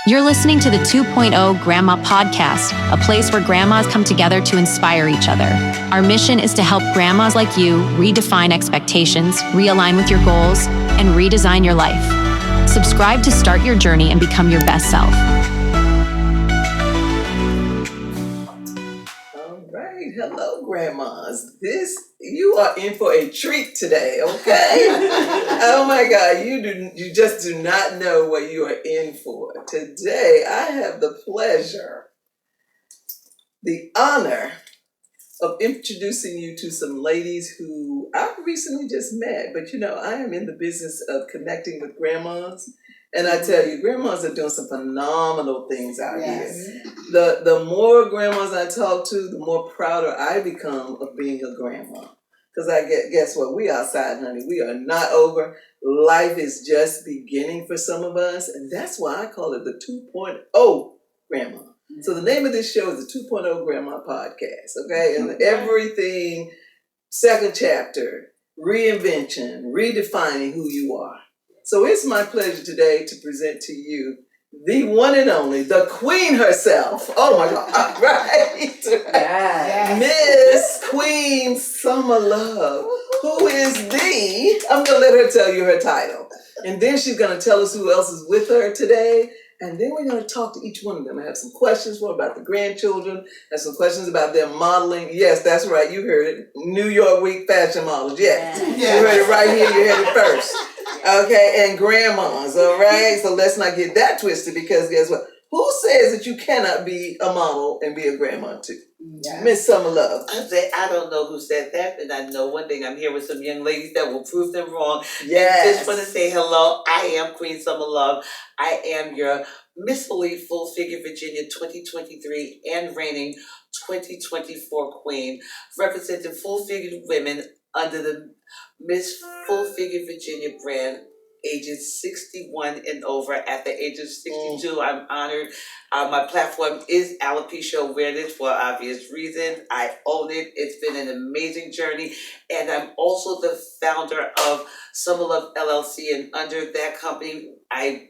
You're listening to the 2.0 Grandma Podcast, a place where grandmas come together to inspire each other. Our mission is to help grandmas like you redefine expectations, realign with your goals, and redesign your life. Subscribe to start your journey and become your best self. All right. Hello, grandmas. You are in for a treat today, okay? Oh my God, you just do not know what you are in for. Today, I have the pleasure, the honor of introducing you to some ladies who I've recently just met. But I am in the business of connecting with grandmas. And I tell you, grandmas are doing some phenomenal things out here. The more grandmas I talk to, the more prouder I become of being a grandma. Because guess what? We outside, honey. We are not over. Life is just beginning for some of us. And that's why I call it the 2.0 grandma. So the name of this show is the 2.0 Grandma Podcast, okay? And everything, second chapter, reinvention, redefining who you are. So it's my pleasure today to present to you the one and only, the queen herself. Oh my God, right? Yes. Miss Queen Summer Love, who is I'm going to let her tell you her title. And then she's going to tell us who else is with her today. And then we're going to talk to each one of them. I have some questions for about the grandchildren. I have some questions about their modeling. Yes, that's right. You heard it. New York Week fashion models. Yes. You heard it right here. You heard it first. Okay. And grandmas. All right. So let's not get that twisted, because guess what? Who says that you cannot be a model and be a grandma too? Yes. Miss Summer Love. I don't know who said that, and I know one thing. I'm here with some young ladies that will prove them wrong. Yes. And just want to say hello. I am Queen Summer Love. I am your Miss Elite Full Figure Virginia 2023 and reigning 2024 Queen, representing full figured women under the Miss Full Figure Virginia brand, ages 61 and over. At the age of 62, I'm honored. My platform is Alopecia Awareness for obvious reasons. I own it. It's been an amazing journey. And I'm also the founder of Summer Love LLC. And under that company, I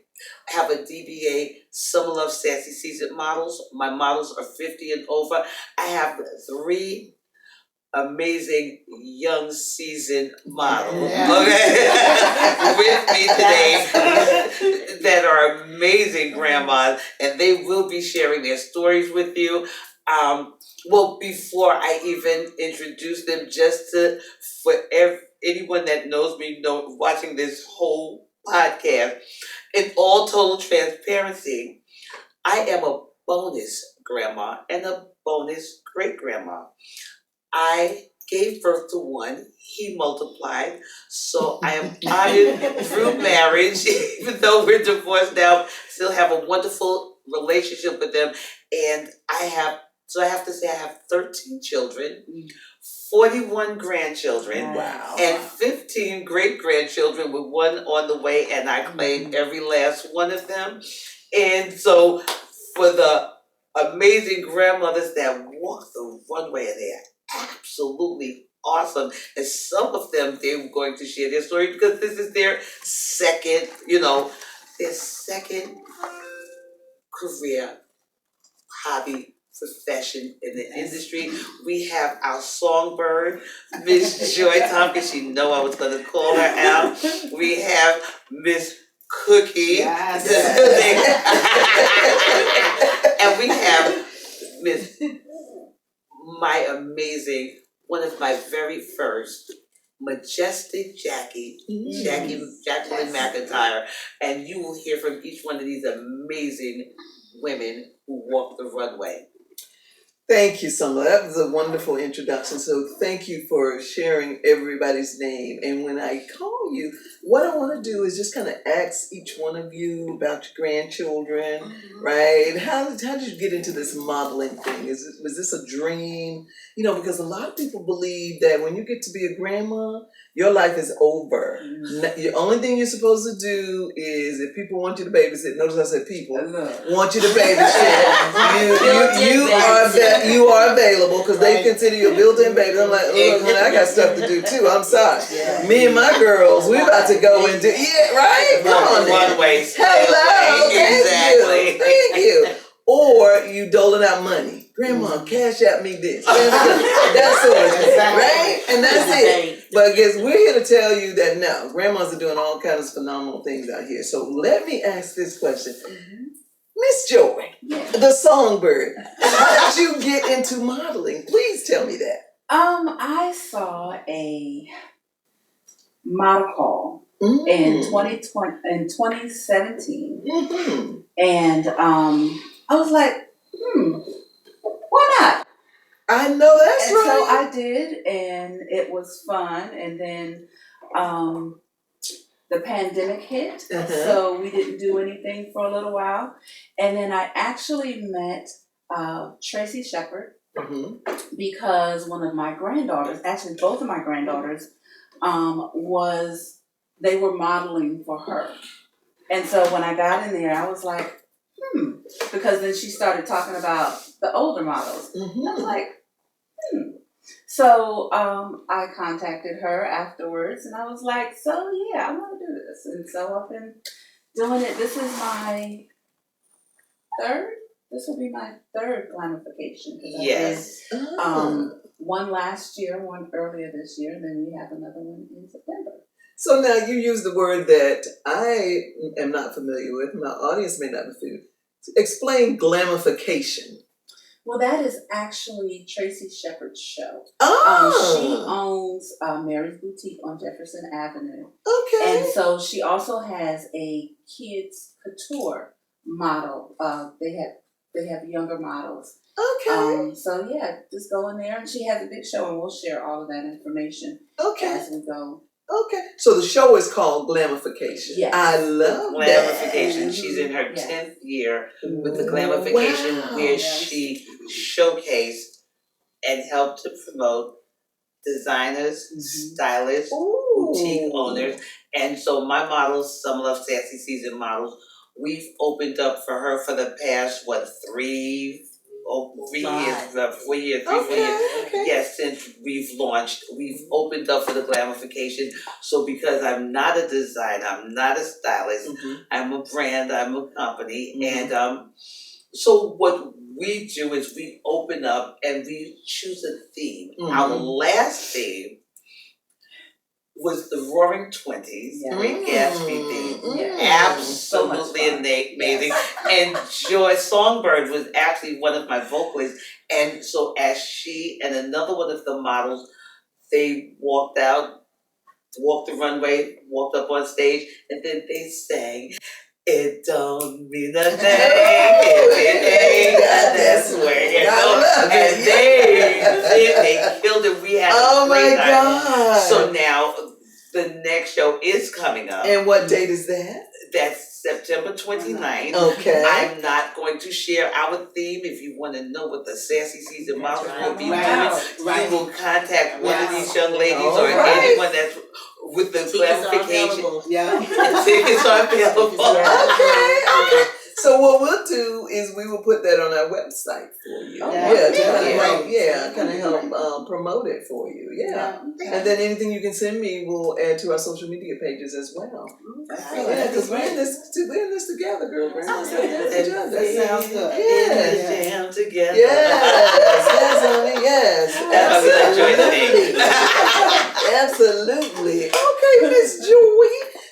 have a DBA, Summer Love Sassy Seasoned Models. My models are 50 and over. I have 3 amazing young seasoned models, with me today that are amazing grandmas, and they will be sharing their stories with you. Before I even introduce them, for anyone that knows me, watching this whole podcast, in all total transparency, I am a bonus grandma and a bonus great grandma. I gave birth to one, he multiplied, so I am honored through marriage, even though we're divorced now, still have a wonderful relationship with them. And I have to say I have 13 children, 41 grandchildren, and 15 great-grandchildren with one on the way, and I claim every last one of them. And so for the amazing grandmothers that walk the runway, and they are absolutely awesome. And some of them, they're going to share their story because this is their second career, hobby, profession in the industry. We have our songbird, Miss Joy Tompkins. You know I was going to call her out. We have Miss Cookie. And we have Miss my amazing, one of my very first, majestic Jacqueline McIntyre. And you will hear from each one of these amazing women who walk the runway. Thank you, Summer. That was a wonderful introduction. So thank you for sharing everybody's name. And when I call you, what I want to do is just kind of ask each one of you about your grandchildren, right? How did you get into this modeling thing? Was this a dream? Because a lot of people believe that when you get to be a grandma, Your life is over. The only thing you're supposed to do is, if people want you to babysit, notice I said people want you to babysit. You are available because they consider you a built-in baby. I'm like, oh, honey, I got stuff to do too. I'm sorry. Me and my girls, we're about to go and do right. Come on, Runways. Hello, Exactly. Thank you. Or you doling out money. Grandma, cash out me this. That sort of thing, right? And that's it. But I guess we're here to tell you that no, grandmas are doing all kinds of phenomenal things out here. So let me ask this question. Miss Joy, the songbird, how did you get into modeling? Please tell me that. I saw a model call in 2017. And I was like, why not? I know that's and right. So I did, and it was fun. And then the pandemic hit, so we didn't do anything for a little while. And then I actually met Tracy Shepherd because one of my granddaughters, actually both of my granddaughters, they were modeling for her. And so when I got in there, I was like, because then she started talking about the older models. I was like, So I contacted her afterwards, and I was like, so yeah, I want to do this. And so I've been doing it. This is my third. This will be my third glamification. Yes. I did one last year, one earlier this year, and then we have another one in September. So now you use the word that I am not familiar with. My audience may not be familiar. Explain glamification. Well, that is actually Tracy Shepherd's show. She owns Mary's Boutique on Jefferson Avenue. Okay. And so she also has a kids couture model. They have younger models. Okay. So yeah, just go in there, and she has a big show, and we'll share all of that information as we go. Okay. So the show is called Glamification. Yes. I love Glamification. that. She's in her 10th year with the Glamification, where she showcased and helped to promote designers, stylists, boutique owners. And so my models, some of Sassy Season models, we've opened up for her for the past, 4 years. Yes, since we've launched, we've opened up for the Glamification. So because I'm not a designer, I'm not a stylist, I'm a brand, I'm a company, and so what we do is we open up and we choose a theme. Our last theme was the Roaring 20s, Great Gatsby theme. Absolutely amazing. And Joy Songbird was actually one of my vocalists. And so as she and another one of the models, they walked the runway, walked up on stage, and then they sang, "It don't mean a thing if it ain't got this way." And they killed it. We had a great time. God. So now the next show is coming up. And what date is that? That's September 29th. Okay. I'm not going to share our theme. If you want to know what the Sassy Season models will be doing, you will contact one of these young ladies or anyone that's with the clarification. Tickets are available. Okay. So what we'll do is we will put that on our website for you. Kind of help promote it for you. And then anything you can send me, we'll add to our social media pages as well. Because we're in this together, girl. That sounds good. Jam together. Absolutely. Okay, Miss Joy.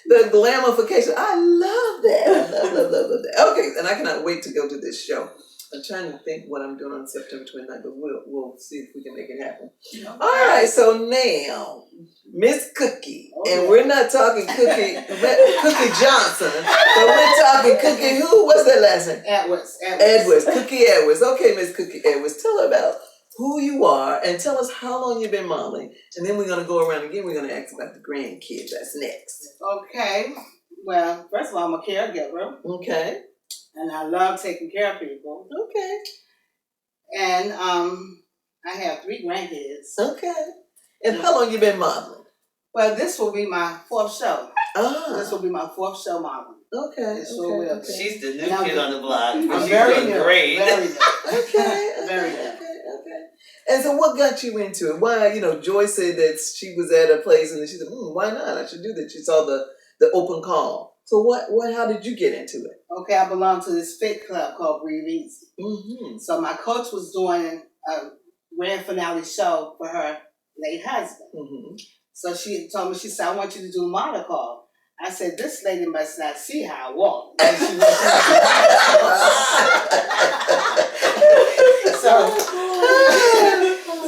The glamification. I love that. I love that. Okay, and I cannot wait to go to this show. I'm trying to think what I'm doing on September 29th, but we'll see if we can make it happen. All right, so now, Miss Cookie, and we're not talking Cookie Johnson, but we're talking Cookie who? What's that last name? Edwards. Cookie Edwards. Okay, Miss Cookie Edwards, tell her about who you are and tell us how long you've been modeling. And then we're going to go around again. We're going to ask about the grandkids. That's next. Okay. Well, first of all, I'm a caregiver. Okay. And I love taking care of people. Okay. And I have 3 grandkids. Okay. And how long you been modeling? Well, this will be my 4th show. This Ah, will be my 4th show modeling. okay, It sure will. okay. She's the new And kid on the block. I'm She's very doing new. great. Very new. Okay, Very okay, good. okay. And so what got you into it? Why, Joy said that she was at a place and she said, why not? I should do that. She saw the open call. So how did you get into it? Okay, I belong to this fit club called Breathe Easy. Mm-hmm. So my coach was doing a grand finale show for her late husband. Mm-hmm. So she told me, she said, I want you to do model call. I said, this lady must not see how I walk. And she was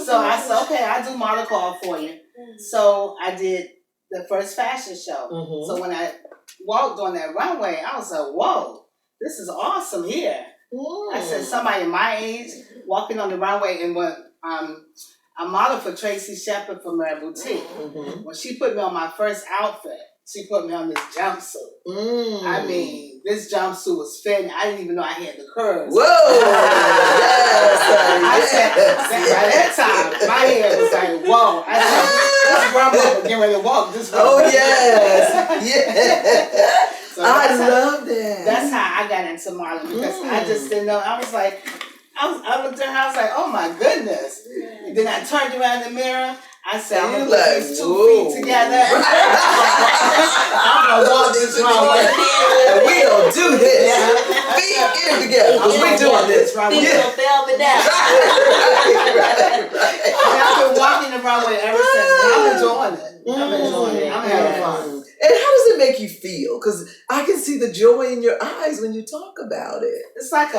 so I said, okay, I'll do model call for you. So I did the first fashion show. Mm-hmm. So when I walked on that runway, I was like, whoa, this is awesome here. I said, somebody my age walking on the runway, and when I modeled for Tracy Shepherd from her boutique. Mm-hmm. When she put me on my first outfit, she put me on this jumpsuit. I mean, this jumpsuit was fitting. I didn't even know I had the curves. Whoa! Yes! I said, by that time, my head was like, whoa. I said, this grandma getting ready to walk this way. Oh, yes! Yes! So I love that. That's how I got into modeling, because I just didn't know. I was like, I looked at her, I was like, oh my goodness. And then I turned around in the mirror. I said, I'm going to put these 2 feet together. I'm going to walk this runway. And we don't do this. Feet in together. Because we doing this. Feet don't fail me down. Right. And I've been walking the runway ever since. And I'm enjoying it. I'm having fun. And how does it make you feel? Because I can see the joy in your eyes when you talk about it. It's like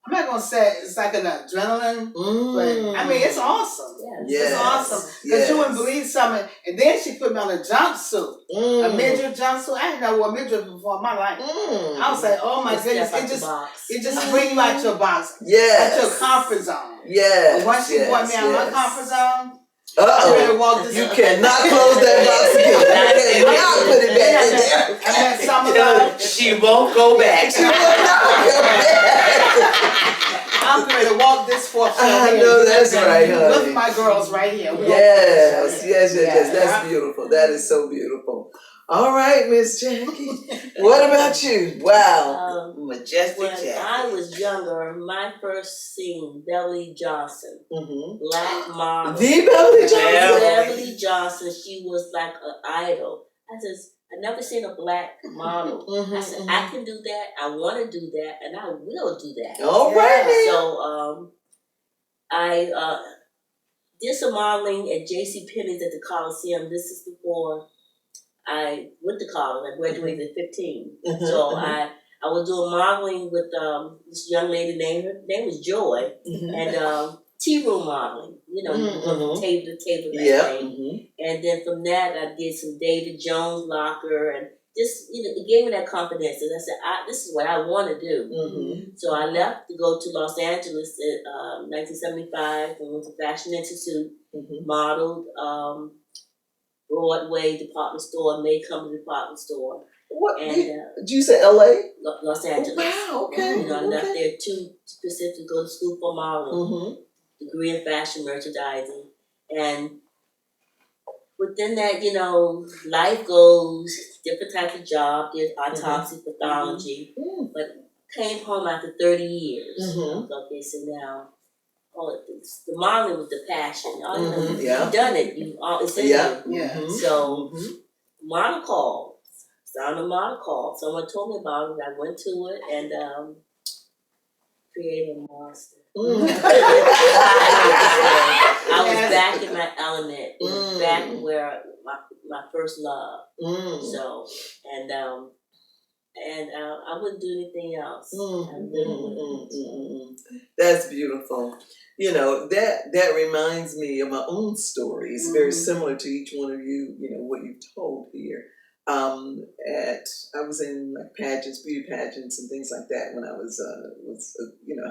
I'm not going to say it's like an adrenaline, but I mean, it's awesome. Yes. It's awesome. Because you wouldn't believe something. And then she put me on a jumpsuit, a midriff jumpsuit. I didn't know what midriff before in my life. I was like, oh my goodness. It just brings you out your box. Yes. Out your comfort zone. Yes. And once she brought me out of my comfort zone, you cannot close that box again. You cannot put it back in there. I met some of them. She won't go back. She will not go back. I'm going to walk this 4th show. I know that's right, honey. Look at my girls right here. Yes. That's beautiful. That is so beautiful. All right, Miss Jackie. What about you? Wow. Majestic When Jackie. I was younger, my first scene, Beverly Johnson, black model. The Beverly Johnson. Beverly Johnson, she was like an idol. I never seen a black model. I said, I can do that, I want to do that, and I will do that. All right. So I did some modeling at JCPenney's at the Coliseum. This is before I went to college. I graduated at 15. So I was doing modeling with this young lady her name was Joy, and tea room modeling. You know, from table to table, that thing. And then from that, I did some David Jones locker, and just, it gave me that confidence. And I said, this is what I want to do. So I left to go to Los Angeles in 1975 and went to Fashion Institute, modeled Broadway department store, May Company department store. What? And did you say LA? Los Angeles. Oh, wow, okay. I left there specifically to go to school for modeling, degree in fashion merchandising. And within that, life goes, different types of job. There's autopsy, pathology. But came home after 30 years. Okay, so now, the modeling was the passion. You've done it. It's in you. So, model call. Found a model call. Someone told me about it. I went to it and created a monster. I was back in my element. It was back where my first love. So, and I wouldn't do anything else. I really wouldn't. That's beautiful. That reminds me of my own story. It's very similar to each one of you. What you've told here. I was in like pageants, beauty pageants, and things like that when I was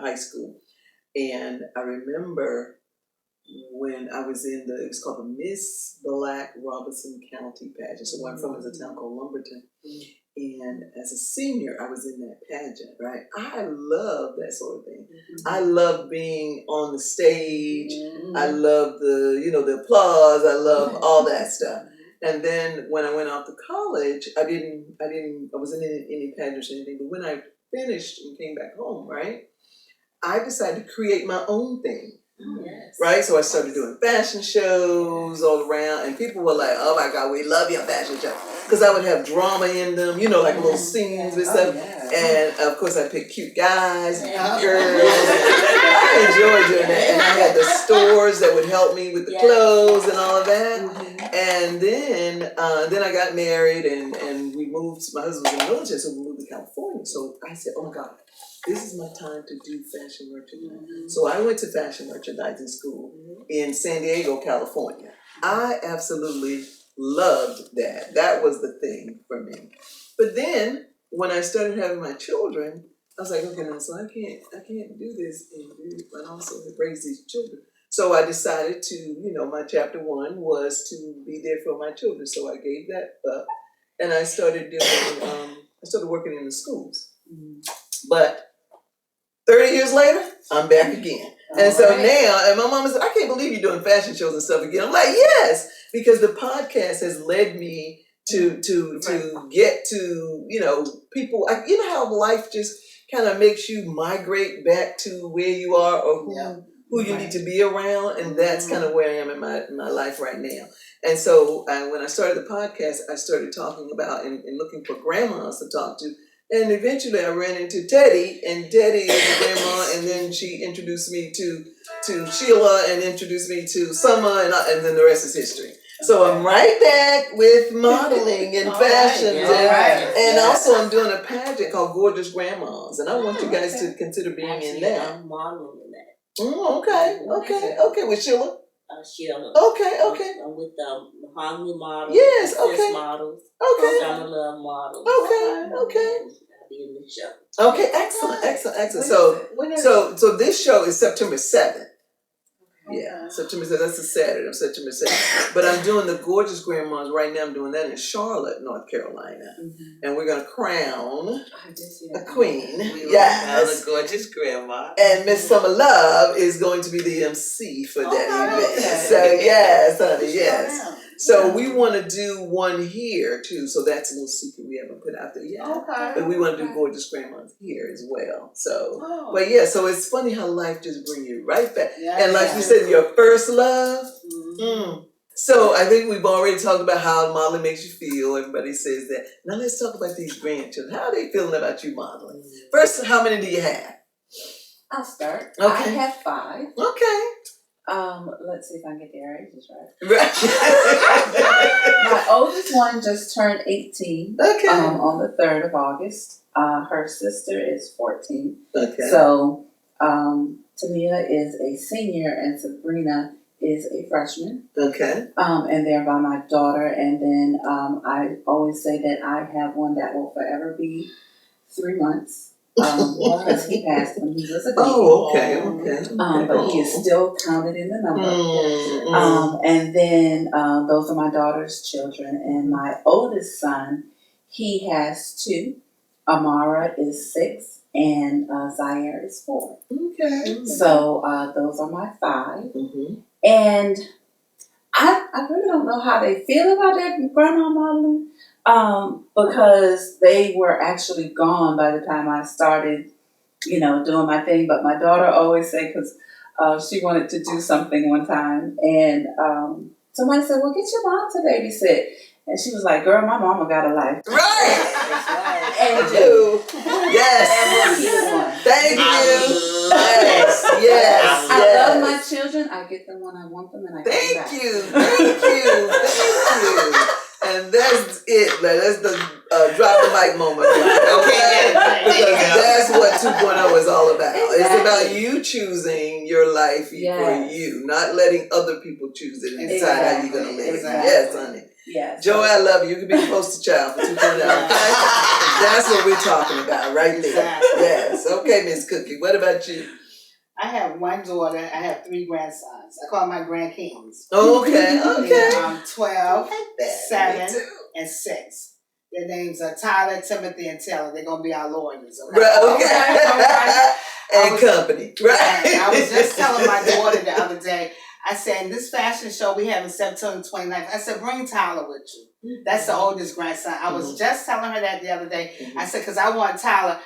high school, and I remember when I was in it was called the Miss Black Robeson County pageant. So where I'm from is a town called Lumberton, and as a senior, I was in that pageant. Right, I love that sort of thing. I love being on the stage. I love the applause. I love all that stuff. And then when I went off to college, I wasn't in any pageants or anything, but when I finished and came back home, right, I decided to create my own thing. Yes. Right? So I started doing fashion shows all around, and people were like, oh my God, we love your fashion show. Because I would have drama in them, you know, like little scenes and stuff. And of course, I picked cute guys, girls. I enjoyed doing that. And I had the stores that would help me with the clothes and all of that. And then I got married, and we moved. My husband was in the military, so we moved to California. So I said, oh my God, this is my time to do fashion merchandising. So I went to fashion merchandising school in San Diego, California. I absolutely loved that. That was the thing for me. But then when I started having my children, I was like, okay, no, so I can't do this and also raise these children. So I decided to, you know, my chapter 1 was to be there for my children. So I gave that up, and I started working in the schools. But 30 years later, I'm back again. And so now, and my mom said, I can't believe you're doing fashion shows and stuff again. I'm like, yes, because the podcast has led me to get to, you know, people, you know how life just kind of makes you migrate back to where you are or who you need to be around. And that's kind of where I am in my life right now. And so when I started the podcast, I started talking about and looking for grandmas to talk to. And eventually I ran into Teddy, and Teddy is a grandma, and then she introduced me to Sheila and introduced me to Summer, and then the rest is history. So I'm right back with modeling and fashion. And also I'm doing a pageant called Gorgeous Grandmas, and I want you guys to consider being in that. I'm modeling in that. Okay, with Sheila? Sheila. Okay. I'm with Mahogany Models. Yes, Sis Models. Okay. Summer Love Models. Okay. I'll be in the show. Okay, excellent. So this show is September 7th. Yeah, September 7th. That's a Saturday. I'm September 7th. But I'm doing the Gorgeous Grandmas right now. I'm doing that in Charlotte, North Carolina, and we're gonna crown a queen. Yes, the Gorgeous Grandma. And Miss Summer Love is going to be the MC for that event. So yes, honey, yes. So we want to do one here too. So that's a little secret we haven't put out there yet. But we want to do Gorgeous Grandmas here as well. So, but yeah, so it's funny how life just brings you right back. And like you said, your first love. So I think we've already talked about how modeling makes you feel. Everybody says that. Now let's talk about these grandchildren. How are they feeling about you modeling? First, how many do you have? I'll start. Okay. I have 5. Okay. Let's see if I can get their ages right. Right. My oldest one just turned 18. Okay. On the 3rd of August. Her sister is 14. Okay. So, Tamia is a senior and Sabrina is a freshman. Okay. And they're by my daughter. And then I always say that I have one that will forever be 3 months. Because he passed when he was a baby. Oh, okay. But he is still counted in the number. And then those are my daughter's children. And my oldest son, he has 2. Amara is 6 and Zaire is 4. Okay. So those are my 5. And I really don't know how they feel about their grandma modeling. Because they were actually gone by the time I started, doing my thing. But my daughter always said, because she wanted to do something one time, and somebody said, well, get your mom to babysit. And she was like, girl, my mama got a life. Right. And do. Yes. Thank you. Yes. I love my children. I get them when I want them, and I get them back. Thank you. And that's it. That's the drop the mic moment. Okay? Because that's what 2.0 is all about. Exactly. It's about you choosing your life for you, not letting other people choose it and decide how you're going to live. Exactly. Yes, honey. Yes. Joey, I love you. You can be the poster child for 2.0. Okay? That's what we're talking about right there. Exactly. Yes. Okay, Miss Cookie. What about you? I have 1 daughter. I have 3 grandsons. I call them my grand kings. Okay. 12, 7, and 6. Their names are Tyler, Timothy, and Taylor. They're gonna be our lawyers. Okay. And company. Right. I was just telling my daughter the other day. I said, in this fashion show we have in September 29th, I said, bring Tyler with you. That's the oldest grandson. I was just telling her that the other day. I said, because I want Tyler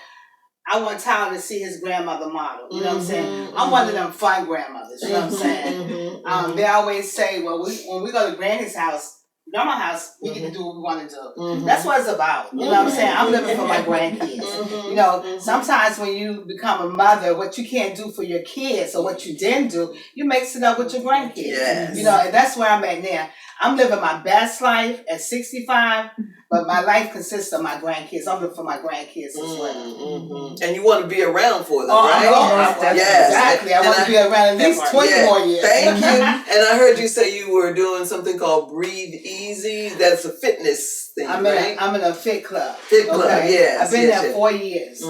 to see his grandmother model. You know what I'm saying? I'm one of them fun grandmothers. You know what I'm saying? They always say, well, when we go to Granny's house, Grandma's house, we get to do what we want to do. That's what it's about. You know what I'm saying? I'm living for my grandkids. You know, sometimes when you become a mother, what you can't do for your kids or what you didn't do, you mix it up with your grandkids. Yes. You know, and that's where I'm at now. I'm living my best life at 65, but my life consists of my grandkids. I'm living for my grandkids as well. And you want to be around for them, right? Yes, exactly. I want to be around at least 20 more years. Thank you. And I heard you say you were doing something called Breathe Easy. That's a fitness thing, right? I'm in a fit club. Fit club, yes. I've been there 4 years.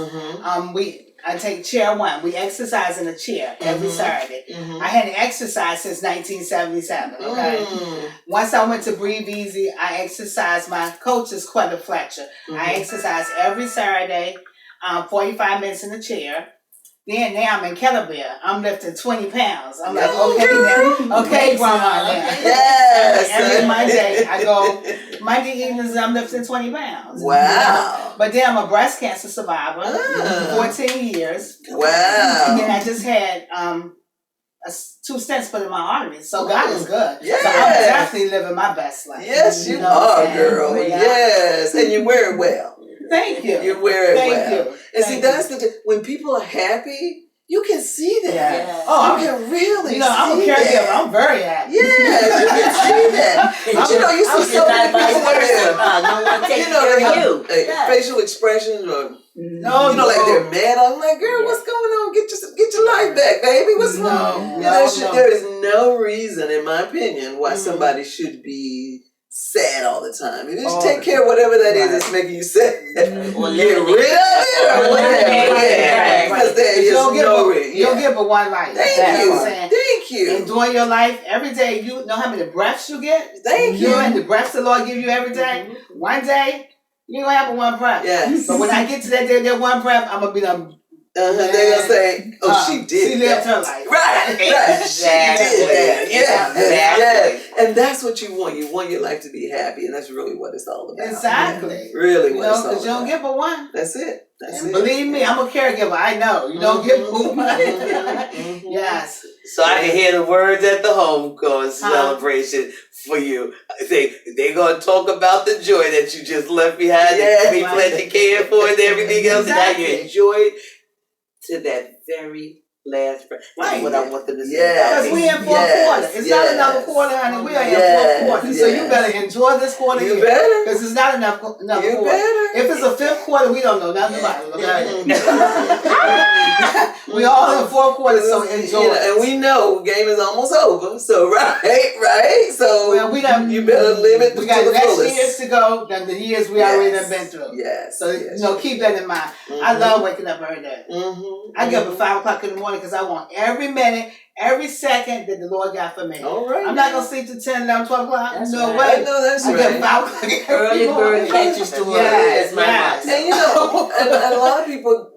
I take chair one. We exercise in a chair every Saturday. I hadn't exercised since 1977, okay? Once I went to Breathe Easy, I exercised. My coach is Quetta Fletcher. I exercise every Saturday, 45 minutes in the chair. Then now I'm in kettlebell. I'm lifting 20 pounds. I'm like, okay, grandma now. Yes. Every Monday, I go, Monday evenings, I'm lifting 20 pounds. Wow. But then I'm a breast cancer survivor, 14 years. Wow. And then I just had 2 stents put in my arteries. So God is good. Yes. So I'm definitely living my best life. Yes, you are, girl. Yes. And you wear it well. Thank you. You wear it well. Thank you. And see, that's the thing. When people are happy, you can see that. Yeah. Oh, you can really see that. I'm a caregiver. I'm very happy. Yes, you can see that. You know, you see so many people with no one takes care of you. Facial expressions or No, you know, like they're mad. I'm like, girl, what's going on? Get your life back, baby. What's wrong? There is no reason, in my opinion, why somebody should be sad all the time. You just take care of whatever that is that's making you sad. Get rid of it or whatever. Because there is no reason. You don't give but one life. Thank you. Enjoy your life every day. You know how many breaths you get? Thank you. And the breaths the Lord give you every day. One day, you ain't gonna have but one breath. Yes. But when I get to that day, that one breath, I'm gonna be done. They're gonna say, she did. She lived her life. Right. Exactly. She did that. Exactly. And that's what you want. You want your life to be happy, and that's really what it's all about. Exactly. Really You what it's all know, because you don't get but one. That's it. That's And it. believe me, I'm a caregiver. I know. You don't get but one. Yes. So I can hear the words at the homecoming celebration for you. They're gonna talk about the joy that you just left behind, the people that you cared for, and everything else, and how you enjoyed to that very last breath. That's what I want them to say. Because we in fourth quarter. It's not another quarter, honey. We are in fourth quarter. So you better enjoy this quarter. You better. Because it's not enough quarter. Better. If it's a fifth quarter, we don't know nothing about it. Okay? We all in fourth quarter, so enjoy. And we know game is almost over. So right. So you better live it to the fullest. We got next years to go than the years we already have been through. Yes. So keep that in mind. I love waking up every day. I get up at 5 o'clock in the morning because I want every minute, every second that the Lord got for me. All right. I'm not going to sleep till 10, 11, 12 o'clock. That's no right. way. I know that's I right. get 5 o'clock Early bird catches the worm. That's my motto. And you know, and a lot of people,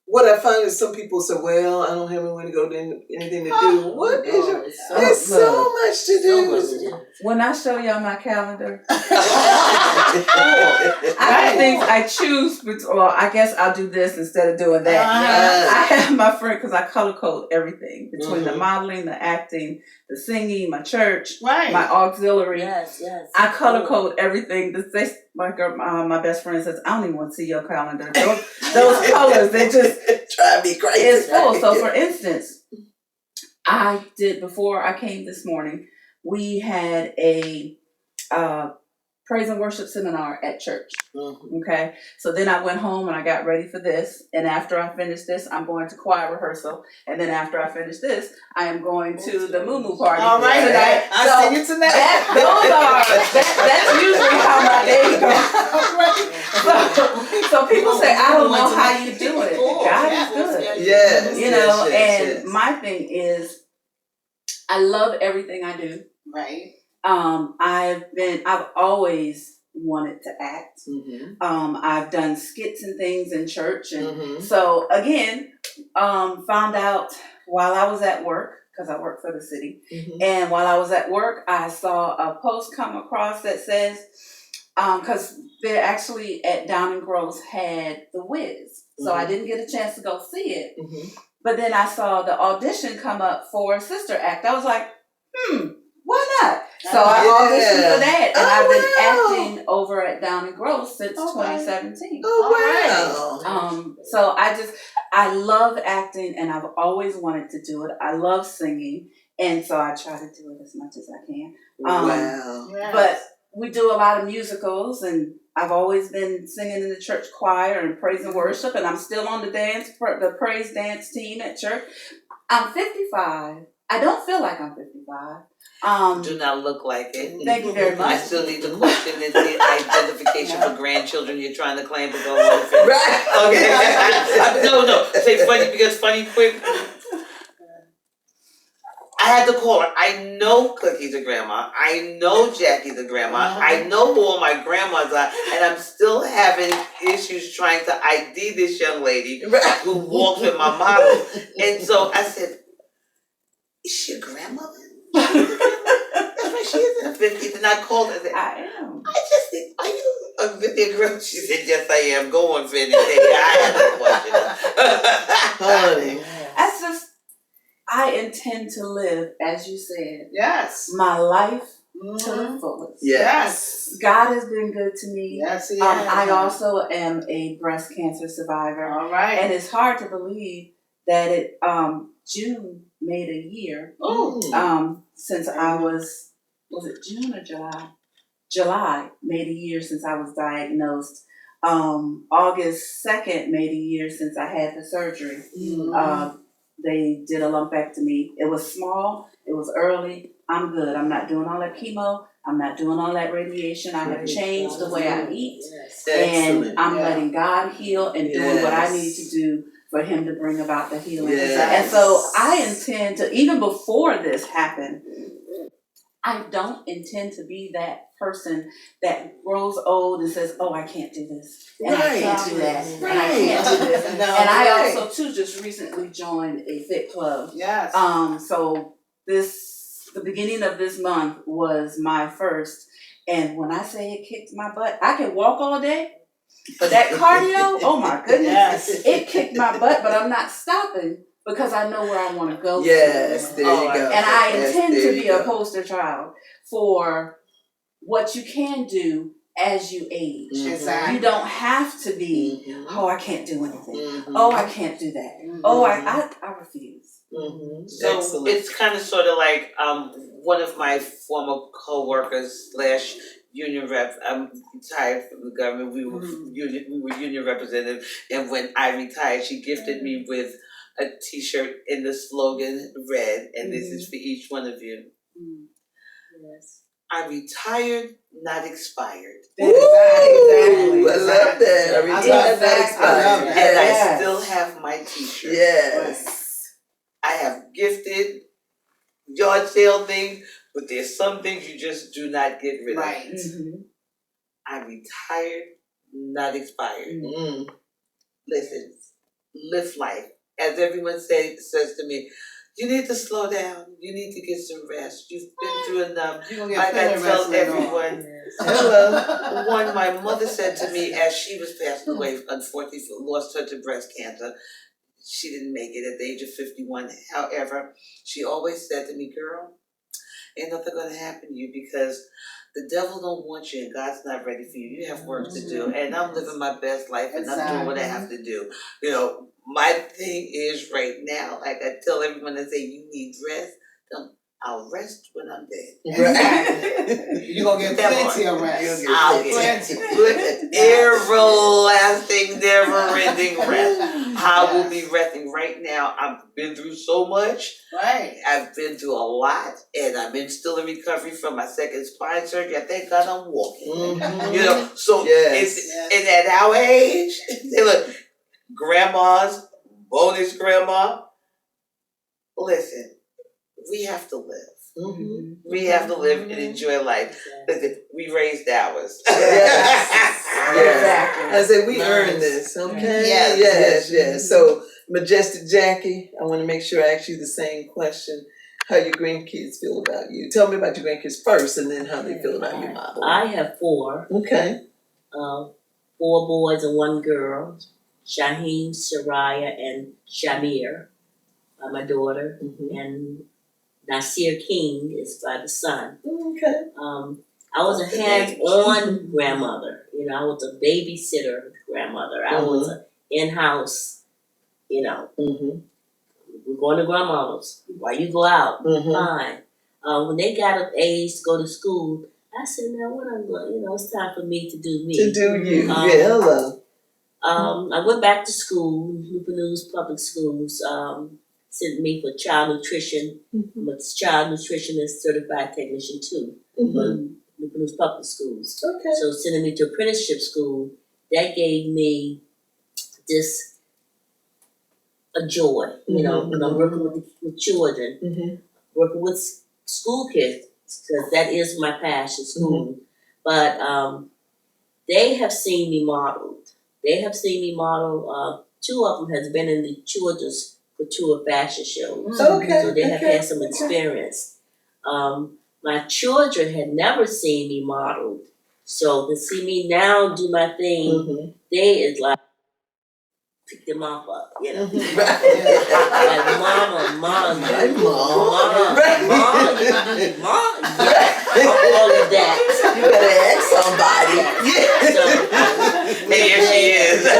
what I find is some people say, well, I don't have anywhere to go, anything to do. What is your... There's so much to do. When I show y'all my calendar, I have things I choose, well, I guess I'll do this instead of doing that. I have my friend, because I color code everything between the modeling, the acting, the singing, my church, my auxiliary. Yes. I color code everything. My best friend says, I don't even want to see your calendar. Those colors, they just drive me crazy. It's full. So for instance, I did, before I came this morning, we had a praise and worship seminar at church. Okay. So then I went home and I got ready for this. And after I finish this, I'm going to choir rehearsal. And then after I finish this, I am going to the moo party. All right. Tonight. I'll see you tonight. That's usually how my day goes. So people say, I don't know how you do it. God is good. Yes. You know, and my thing is, I love everything I do. Right. I've always wanted to act. I've done skits and things in church. And so again, found out while I was at work, because I work for the city. Mhm. And while I was at work, I saw a post come across that says, because they're actually at Down and Gross had The Wiz. So I didn't get a chance to go see it. Mhm. But then I saw the audition come up for Sister Act. I was like, why not? So I auditioned for that. And I've been acting over at Down and Gross since 2017. Oh, wow. So I love acting and I've always wanted to do it. I love singing. And so I try to do it as much as I can. Wow. But we do a lot of musicals, and I've always been singing in the church choir and praise and worship, and I'm still on the praise dance team at church. I'm 55. I don't feel like I'm 55. Do not look like it. Thank you very much. I still need to question the identification for grandchildren you're trying to claim to go on. Right. Okay. No. Say funny because funny quick. I had to call her. I know Cookie's a grandma. I know Jackie's a grandma. I know who all my grandmas are, and I'm still having issues trying to ID this young lady who walks with my model. And so I said, "Is she a grandmother?" That's right, she is in her 50s. And I called her and said, I am. I just said, "Are you a really grandma?" She said, "Yes, I am. Go on, Fanny." I had to question her. Honey. That's just, I intend to live, as you said, Yes. my life to the fullest. Yes. God has been good to me. Yes, he has. I also am a breast cancer survivor. All right. And it's hard to believe that June made a year since I was it June or July? July made a year since I was diagnosed. August 2nd made a year since I had the surgery. They did a lumpectomy. It was small. It was early. I'm good. I'm not doing all that chemo. I'm not doing all that radiation. I have changed the way I eat. Excellent. And I'm letting God heal and doing what I need to do for Him to bring about the healing. Yes. And so I intend to, even before this happened, I don't intend to be that person that grows old and says, "Oh, I can't do this, and I can't do that, and I can't do this." And I also too just recently joined a fit club. Yes. So the beginning of this month was my first, and when I say it kicked my butt, I can walk all day, but that cardio, oh my goodness, it kicked my butt, but I'm not stopping. Because I know where I want to go. Yes, there you go. And I intend to be a poster child for what you can do as you age. Exactly. You don't have to be, "Oh, I can't do anything. Oh, I can't do that. Oh, I refuse." So excellent. it's kind of sort of like one of my former co-workers / union rep. I'm retired from the government. We were union representative, and when I retired, she gifted me with a T-shirt in the slogan red, and this is for each one of you. Yes. I retired, not expired. Exactly. I love that. I retired, not expired. And I still have my T-shirt. Yes. I have gifted yard sale things, but there's some things you just do not get rid of. Right. I retired, not expired. Listen, live life. As everyone says to me, you need to slow down. You need to get some rest. You've been through enough. Like I tell everyone. One, my mother said to me as she was passing away, unfortunately lost her to breast cancer. She didn't make it at the age of 51. However, she always said to me, "Girl, ain't nothing gonna happen to you because the devil don't want you and God's not ready for you. You have work to do." And I'm living my best life and I'm doing what I have to do. You know, my thing is right now, like I tell everyone that say you need rest, I'll rest when I'm dead. Right. You're going to get plenty of rest. I'll get everlasting, never-ending rest. I will be resting right now. I've been through so much. Right. I've been through a lot, and I've been still in recovery from my second spine surgery. I thank God I'm walking. You know, so and at our age, say, look, grandmas, bonus grandma, listen, we have to live. We have to live and enjoy life. Listen, we raised ours. I said we earned this, okay? Yes. So, Majestic Jackie, I want to make sure I ask you the same question. how your grandkids feel about you. Tell me about your grandkids first, and then how they feel about you, model. I have 4. Okay. 4 boys and 1 girl. Shaheen, Shariah, and Shamir, my daughter, and Nasir King is by the son. Okay. I was a hands-on grandmother. You know, I was a babysitter grandmother. I was an in-house, you know. We're going to grandmother's. Why you go out? Fine. When they got of age to go to school, I said, "Man, what I'm going? You know, it's time for me to do me." To do you, hello. I went back to school. Newport News Public Schools sent me for child nutrition. I'm a child nutritionist certified technician too. Newport News Public Schools. Okay. So sending me to apprenticeship school, that gave me this a joy, you know, when I'm working with children, working with school kids, because that is my passion, school. But they have seen me modeled. They have seen me model. 2 of them has been in the children's couture fashion shows. Okay. So they have had some experience. My children had never seen me modeled. So to see me now do my thing, they is like, pick them off up, you know. Like, mama, Mom, all of that. You better ask somebody. And here she is. So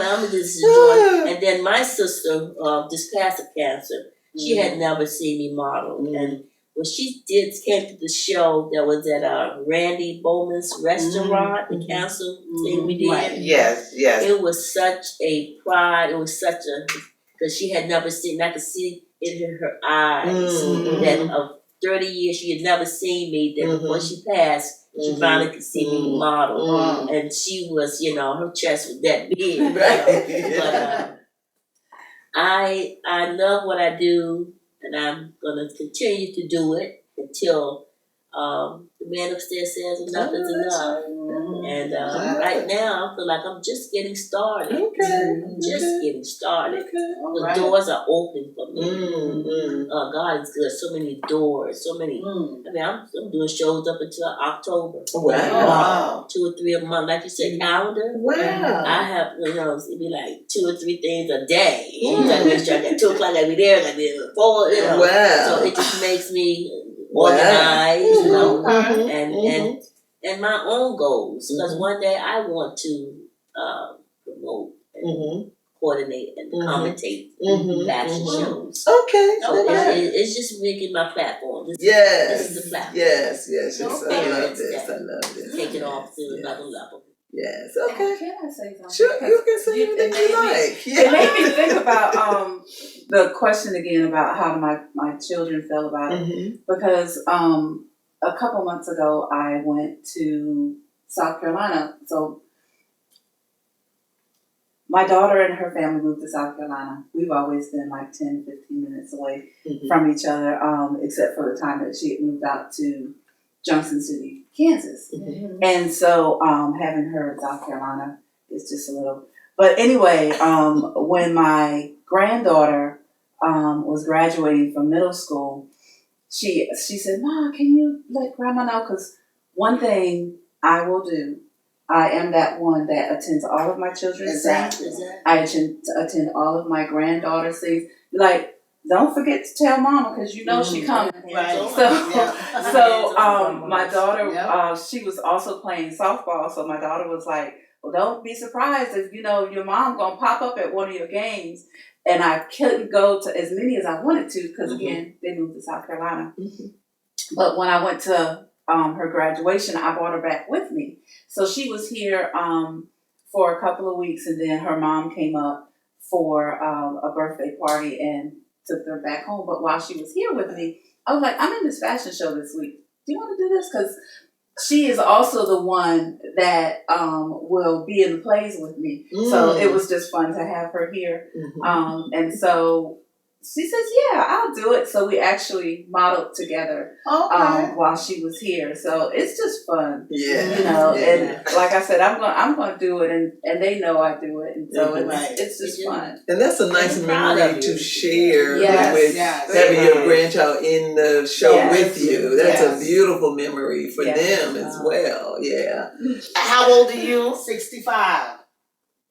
I'm just enjoying. And then my sister just passed of cancer. She had never seen me model, and when she came to the show that was at Randy Bowman's restaurant, the council thing we did. Right. Yes. It was such a pride. It was such a, because she had never seen. I could see it in her eyes that of 30 years she had never seen me. That before she passed, she finally could see me model, and she was, you know, her chest was that big. But I love what I do. And I'm going to continue to do it until the man upstairs says enough is enough. And right now, I feel like I'm just getting started. Getting started. The doors are open for me. God is good. So many doors. So many. I mean, I'm doing shows up until October. Wow. 2 or 3 a month. Like you said, calendar. Wow. I have, you know, it'd be like 2 or 3 things a day. You gotta make sure at 2 o'clock I be there, I be there 4, you know. Wow. So it just makes me organized, you know, and my own goals. Because one day I want to promote and coordinate and commentate fashion shows. Okay. So it's just making my platform. This is the platform. Yes. I love this. Take it off to another level. Yes. Okay. Can I say something? Sure, you can say anything you like. It made me think about the question again about how my children felt about it, because a couple months ago I went to South Carolina. So my daughter and her family moved to South Carolina. We've always been like 10, 15 minutes away from each other, except for the time that she had moved out to Junction City, Kansas. And so having her in South Carolina is just a little. But anyway, when my granddaughter was graduating from middle school, she said, "Ma, can you let Grandma know? Because one thing I will do, I am that one that attends all of my children's things. I attend all of my granddaughter's things. Like, don't forget to tell Mama, because you know she coming." Right. So my daughter, she was also playing softball. So my daughter was like, "Well, don't be surprised if, you know, your mom gonna pop up at one of your games." And I couldn't go to as many as I wanted to, because again, they moved to South Carolina. But when I went to her graduation, I brought her back with me. So she was here for a couple of weeks, and then her mom came up for a birthday party and took her back home. But while she was here with me, I was like, "I'm in this fashion show this week. Do you want to do this?" Because she is also the one that will be in the plays with me. So it was just fun to have her here. And so she says, yeah, I'll do it. So we actually modeled together while she was here. So it's just fun. Yeah. You know, and like I said, I'm gonna do it, and they know I do it, and so it's just fun. And that's a nice memory to share with Yes. having your grandchild in the show with you. That's Yes. a beautiful memory for them as well. Yeah. How old are you? 65.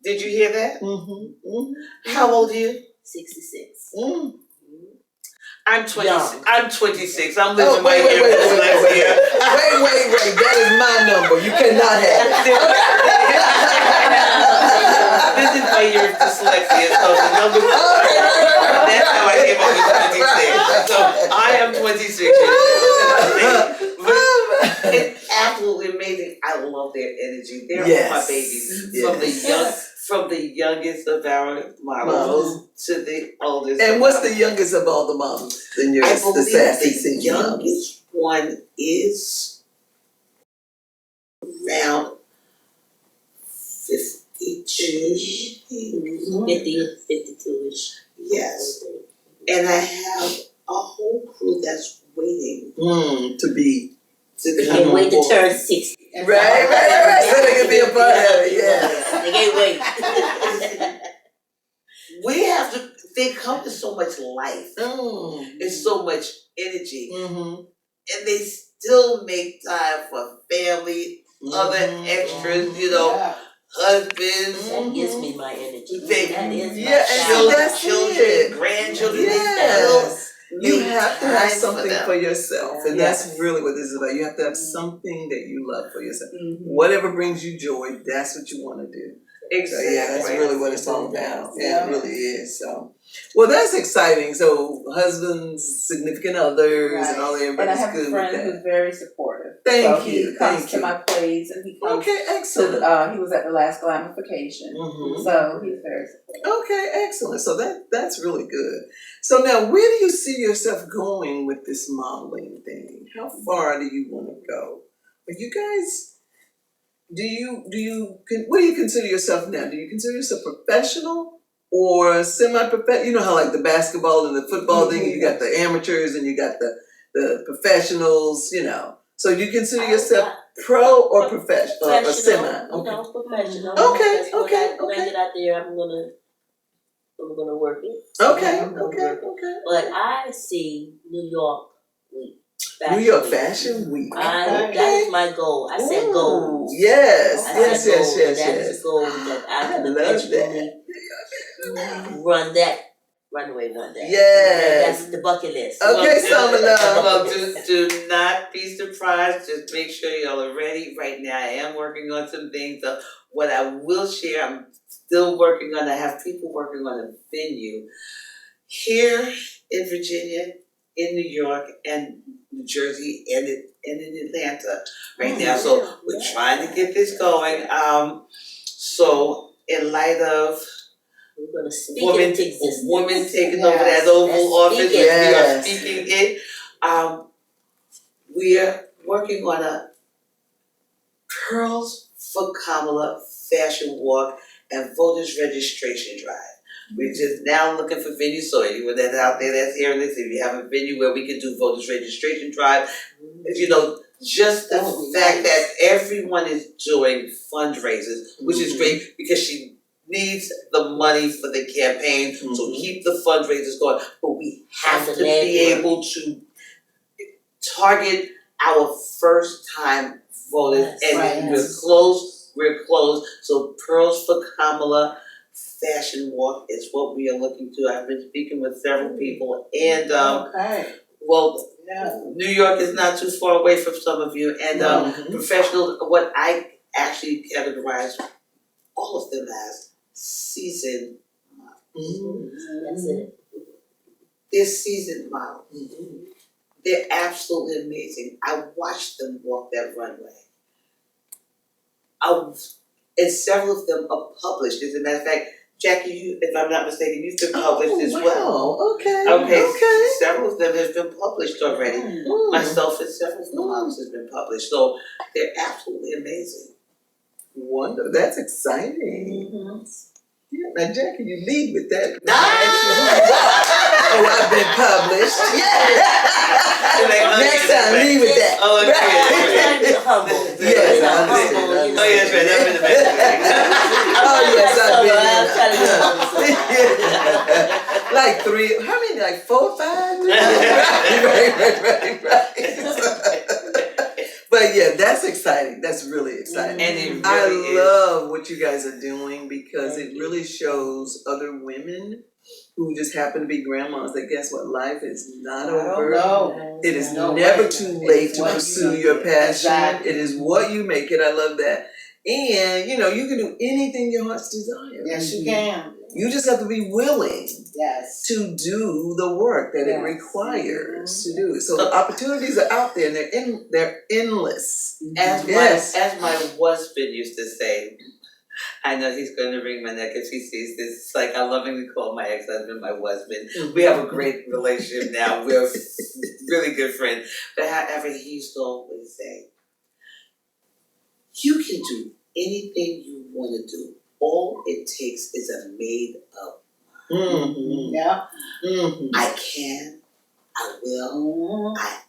Did you hear that? Mm-hmm. How old are you? 66. I'm 20. Young. I'm 26. I'm living my Wait. year Wait, dyslexia. that is my number. You cannot have it. This is my year of dyslexia, so the number. That's how I came up with 26. So I am 26 years old. It's absolutely amazing. I love their energy. They're all my babies. From the youngest of our models to the oldest. And what's the youngest of all the moms in yours? I believe the sassy the senior youngest one is around 52-ish. 52-ish. Yes. And I have a whole crew that's waiting to be. to come Can't wait to aboard. turn 60. Right. So they can be a part of it, yeah. They can't wait. We have to, they come with so much life and so much energy. And they still make time for family, other extras, you know, husbands. That gives me my energy. They- That is Yeah, and my that's children, it. grandchildren. Yes. You Make have to have time something them. for yourself, and that's really what this is about. You have to have something that you love for yourself. Whatever brings you joy, that's what you want to do. Exactly. So yeah, that's really what it's all about. Yeah, it really is. So, well, that's exciting. So, husbands, significant others, and all And I everybody's have good a with friend that. who's very supportive. Thank so you, he comes thank to you. my plays, and he comes Okay, to excellent. he was at the last glamification. So he's very supportive. Okay, excellent. So that's really good. So now, where do you see yourself going with this modeling thing? How far do you want to go? Are you guys? What do you consider yourself now? Do you consider yourself professional or semi-professional? You know how like the basketball and the football thing, you got the amateurs and you got the professionals. You know, so do you consider yourself pro or professional or semi? No, professional. Okay, That's when okay, when I get out there, I'm gonna work it. Okay, I'm gonna okay, work it. okay. But I see New York Week. New York Week. Fashion Week. That is my goal. I set goals. Yes, I set yes, goals. yes. That is a goal that I can love eventually run that runway one day. Yes. That's the bucket list. Okay, Summer Love. Well, do not be surprised. Just make sure y'all are ready. Right now, I am working on some things. So what I will share, I'm still working on. I have people working on a venue here in Virginia, in New York, and New Jersey, and in Atlanta right now. So we're trying to get this going. So in light of we're gonna speak it into existence. women taking over that Oval Office, we are speaking it. We are working on a Pearls for Kamala fashion walk and voters registration drive. We're just now looking for venues, so anyone that's out there that's hearing this, if you have a venue where we can do voters registration drive, you know, just the fact that everyone is doing fundraisers, which is great because she needs the money for the campaign, so keep the fundraisers going, but we have to be able to target our first time voters, and we're close, so Pearls for Kamala fashion walk is what we are looking to. I've been speaking with several people, and well, New York is not too far away from some of you, and professional, what I actually categorize all of them as seasoned models. That's it. They're seasoned models. They're absolutely amazing. I watched them walk that runway. And several of them are published. As a matter of fact, Jackie, you, if I'm not mistaken, you've been published as well. Okay. Several of them have been published already. Myself and several of the models have been published. So they're absolutely amazing. Wonderful. That's exciting. Yeah, now Jackie, you lead with that. Ah! Oh, I've been published. Yeah. Next time, lead with that. Oh, okay. I'm humble. Yes, I Humble, understand. you know. Oh, yes, right. I've been the best. Oh, yes, I've been I'm trying to get humble. like 3, how many? Like 4 or 5? Right. But yeah, that's exciting. That's really exciting. And it I really is. love what you guys are doing because it really shows other women who just happen to be grandmas that guess what, life is not over. No. It is No never way. too It's late to what you pursue make your it. passion. Exactly. It is what you make it. I love that. And you know, you can do anything your heart's desire. Yes, you can. You just have to be willing Yes. to do the work that it Yes. requires to do it. So the opportunities are out there and they're endless. As Yes. my husband used to say, I know he's going to wring my neck if he sees this. It's like I lovingly call my ex-husband my husband. We have a great relationship now. We're really good friends. But however, he used to always say, you can do anything you want to do. All it takes is a made up. Mm-hmm. Yeah. Mm-hmm. I can, I will, I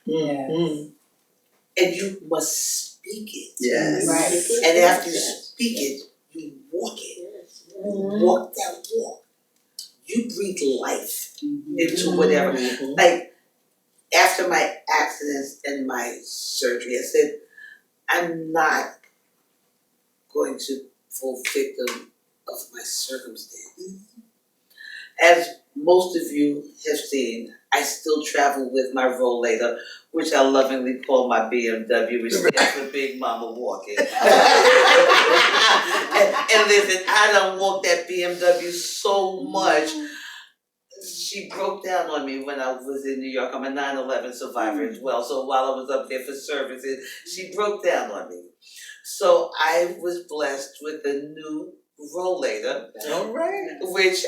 Mm-hmm. and you must speak it. Yes. Right. And after you speak it, you walk it. You walk that walk. You breathe life into whatever. Mm-hmm. Like after my accidents and my surgery, I said, I'm not going to fall victim of my circumstances. As most of you have seen, I still travel with my rollator, which I lovingly call my BMW, which stands for Big Mama Walking. and listen, I done walked that BMW so much. She broke down on me when I was in New York. I'm a 9/11 survivor as well. So while I was up there for services, she broke down on me. So I was blessed with a new rollator, All right. which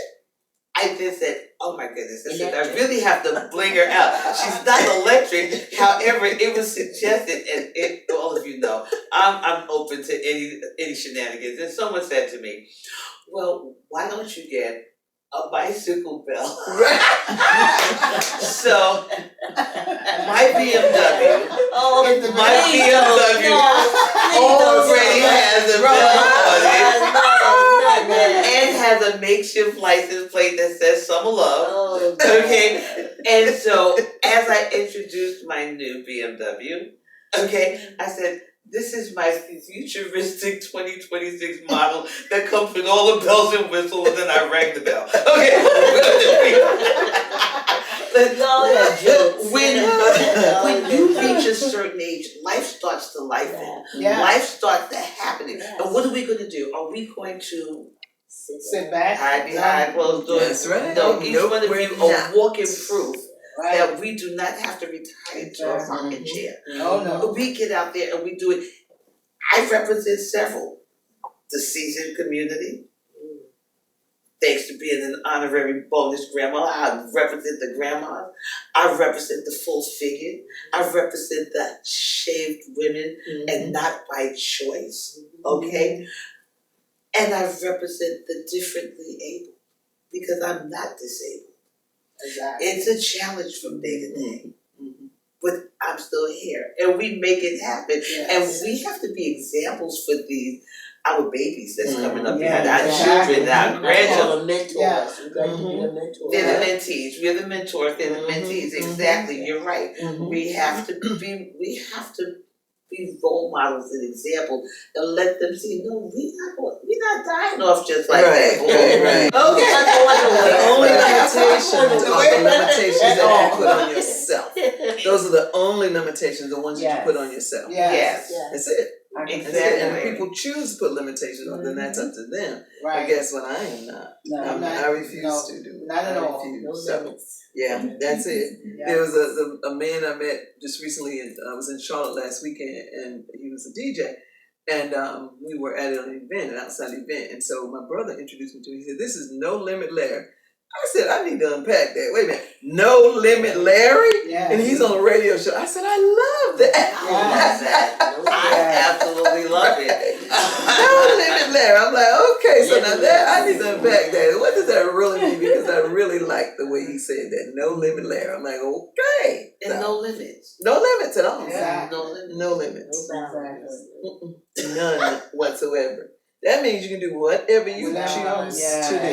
I just said, oh my goodness, I said, I really have to bling her out. She's not electric, however, it was suggested, and all of you know, I'm open to any shenanigans. And someone said to me, well, why don't you get a bicycle bell? So, my BMW, already has a bell on it. And has a makeshift license plate that says Summer Love. Okay, and so as I introduced my new BMW, okay, I said, this is my futuristic 2026 model that comes with all the bells and whistles, and then I rang the bell. Okay. When you reach a certain age, life starts to lifen. Yeah. Life starts to happen. And what are we going to do? Are we going to Sit back. hide behind closed doors? That's right. No, each Nope, one of we're you not. are walking proof Right. that we do not have to retire to a rocking chair. Oh no. But we get out there and we do it. I represent several. The seasoned community. Thanks to being an honorary bonus grandma, I represent the grandmas. I represent the full figured. I represent the shaved women and not by choice. Okay? And I represent the differently able because I'm not disabled. Exactly. It's a challenge from day to day. But I'm still here. And we make it happen. Yes. And we have to be examples for our babies that's coming up Yeah, behind our exactly. children, our grandchildren. Mentors. Yeah. We'd like to be the mentors. They're the mentees. We're the mentors. They're the mentees. Exactly. You're right. We have to be role models and examples and let them see, no, we're not dying off just like that. Right. Okay. The only limitations are the limitations that you put on yourself. Those are the only limitations, the ones that you put on yourself. Yes. That's it. Exactly. That's it. And if people choose to put limitations on, then that's up to them. But Right. guess what? I am not. No, I'm not. I refuse to do it. Not at I all. refuse. No So, limits. yeah, that's it. Yeah. There was a man I met just recently, and I was in Charlotte last weekend, and he was a DJ, and we were at an event, an outside event, and so my brother introduced me to him. He said, "This is No Limit Larry." I said, I need to unpack that. Wait a minute. No Limit Larry? Yeah. And he's on a radio show. I said, I love that. I absolutely love it. No Limit Larry. I'm like, okay, so now that I need to unpack that. What does that really mean? Because I really like the way he said that. No Limit Larry. I'm like, okay. And no limits. No limits at all. Yeah. No limits. No limits. No boundaries. None whatsoever. That means you can do whatever you Whatever. choose Yeah. to do.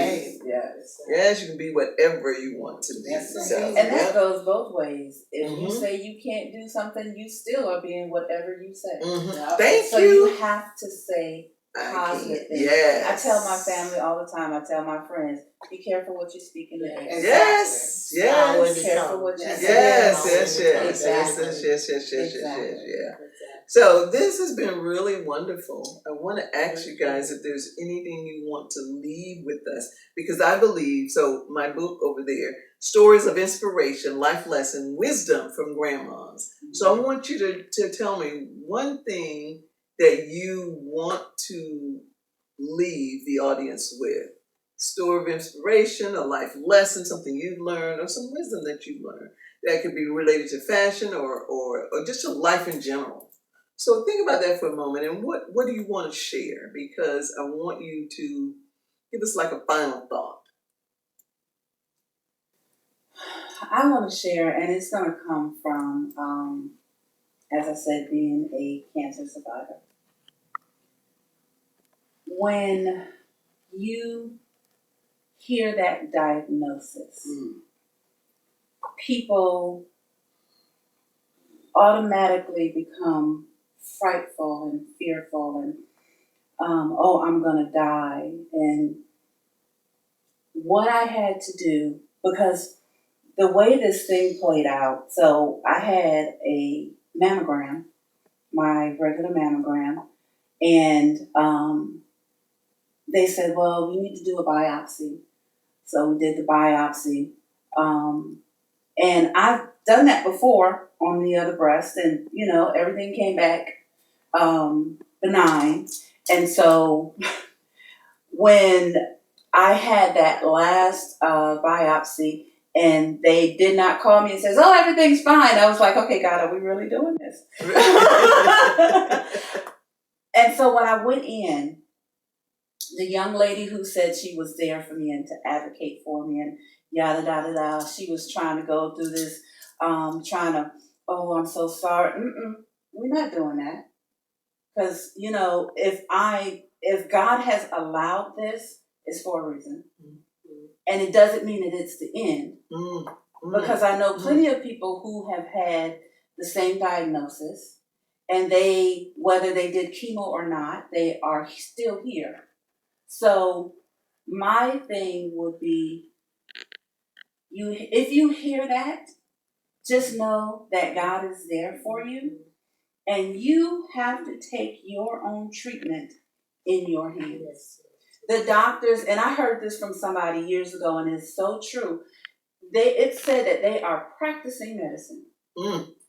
Yes. Yes, you can be whatever you want to be. That's So, right. And that goes both ways. If you Mhm. say you can't do something, you still are being whatever you say. Mhm. Thank So you. you have to say positive things. Yes. I tell my family all the time, I tell my friends, be careful what you speak in the air. Exactly. Yes. Power Yes. in Be the careful tongue. what you Yes. say. Yes. Power Yes. in Yes. the tongue. Yes. Yes. Exactly. Yes. Yes. Yes. Yes. Exactly. Yes. Yeah. Exactly. So this has been really wonderful. I want to ask you guys if there's anything you want to leave with us, because I believe, so my book over there, Stories of Inspiration, Life Lesson, Wisdom from Grandmas. So I want you to tell me one thing that you want to leave the audience with. Story of inspiration, a life lesson, something you've learned, or some wisdom that you've learned that could be related to fashion or just to life in general. So think about that for a moment, and what do you want to share? Because I want you to give us like a final thought. I want to share, and it's going to come from, as I said, being a cancer survivor. When you hear that diagnosis, people automatically become frightful and fearful and, oh, I'm going to die. And what I had to do, because the way this thing played out, so I had a mammogram, my regular mammogram, and they said, well, we need to do a biopsy. So we did the biopsy. And I've done that before on the other breast, and, you know, everything came back benign. And so when I had that last biopsy, and they did not call me and says, oh, everything's fine. I was like, okay, God, are we really doing this? And so when I went in, the young lady who said she was there for me and to advocate for me and yada, yada, yada, she was trying to go through this, trying to, oh, I'm so sorry. We're not doing that. Because, you know, if God has allowed this, it's for a reason. And it doesn't mean that it's the end. Because I know plenty of people who have had the same diagnosis, and they, whether they did chemo or not, they are still here. So my thing would be, if you hear that, just know that God is there for you, and you have to take your own treatment in your hands. The doctors, and I heard this from somebody years ago, and it's so true. It said that they are practicing medicine.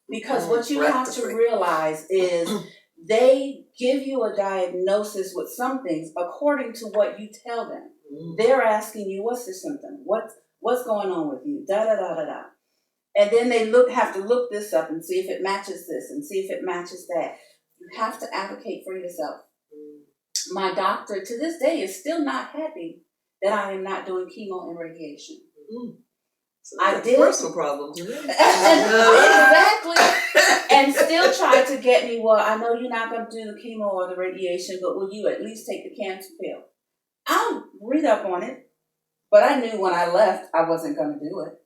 Because what you have to realize is they give you a diagnosis with some things according to what you tell them. They're asking you, what's the symptom? What's going on with you? Da da da da da. And then they have to look this up and see if it matches this and see if it matches that. You have to advocate for yourself. My doctor to this day is still not happy that I am not doing chemo and radiation. So I did personal problems. Exactly. And still try to get me, well, I know you're not going to do the chemo or the radiation, but will you at least take the cancer pill? I'll read up on it, but I knew when I left I wasn't going to do it.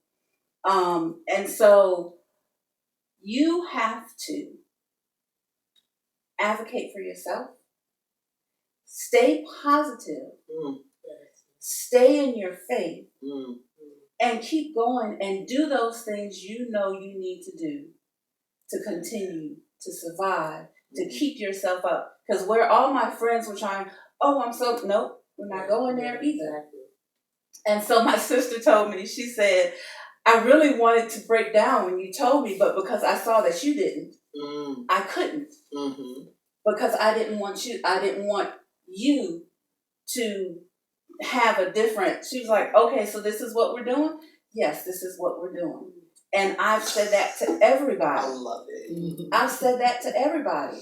And so you have to advocate for yourself, stay positive, stay in your faith, and keep going and do those things you know you need to do to continue to survive, to keep yourself up. Because where all my friends were trying, nope, we're not going there either. And so my sister told me, she said, I really wanted to break down when you told me, but because I saw that you didn't, I couldn't. Because I didn't want you to have a different, she was like, okay, so this is what we're doing? Yes, this is what we're doing. And I've said that to everybody. I love it. I've said that to everybody.